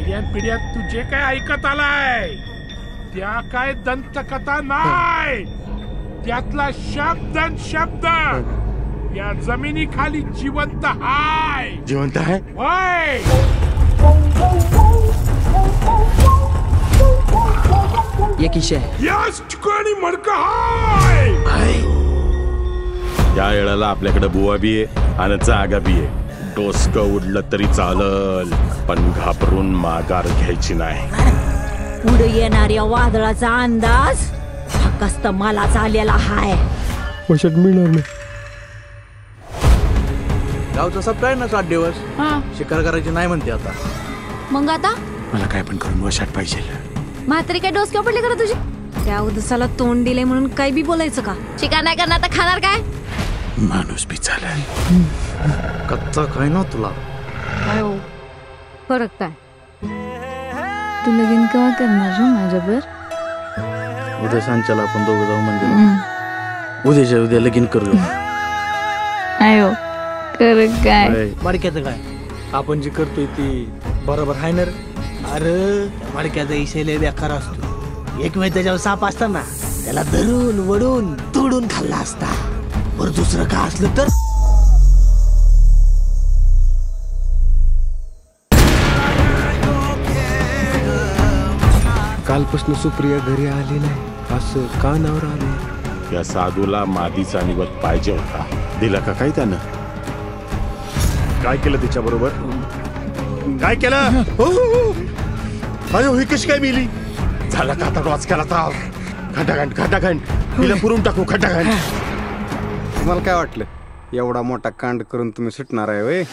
पिढ्यात तू जे काय ऐकत आलाय त्या काय दंतकथा नाही, त्यातला शब्द शब्द या जमिनीखाली जिवंत हाय. जिवंत आहे होय. याच ठिकाणी मडक हाय. या वेळेला आपल्याकडे बुवा बी आहे आणि जागा बी आहे. डोसकं उडलं तरी चालल, पण घाबरून माघार घ्यायची नाही. पुढे येणाऱ्या वादळाचा अंदाज फक्त मला झालेला हाय. पैशात मिळणार नाही. गावचा सप्ताह आहे ना 7 दिवस. शिकार करायची नाही म्हणते आता. मग आता मला काय पण करून वशात पाहिजे. म्हातारी काय डोस पडली करा तुझी? त्या उदसाला तोंड दिले म्हणून काही बी बोलायचं का? शिकार नाही करणार तर खाणार काय? माणूस बी चालेल. कच्चा काय ना तुला. काय हो फरक काय? तू लगीन केव्हा करणार माझ्यावर? उद्या सांच्याला आपण दोघं जाऊ म्हणजे उद्याच्या उद्या लगीन करूया. आयो कर काय मडक्याचं काय आपण जी करतोय ती बरोबर आहे ना रे? अरे मडक्याचा इशय लय बेकार असतो. एक वेळ त्याच्यावर साप असताना त्याला धरून वडून तोडून खाल्ला असता. बरं दुसरं का असलं तर कालपासून सुप्रिया घरी आली नाही, असं का नावर आले? या साधूला मादीचा निवत पाहिजे होता, दिला का काय त्यानं? काय केलं तिच्या बरोबर? काय केलं? अयो ही कशी काय मिली? झाला का आता डोसक्याला ताव? खटाखंड खटाखंड तिला पुरून टाकू. खटाखंड. तुम्हाला काय वाटलं एवढा मोठा कांड करून तुम्ही सुटणार आहे?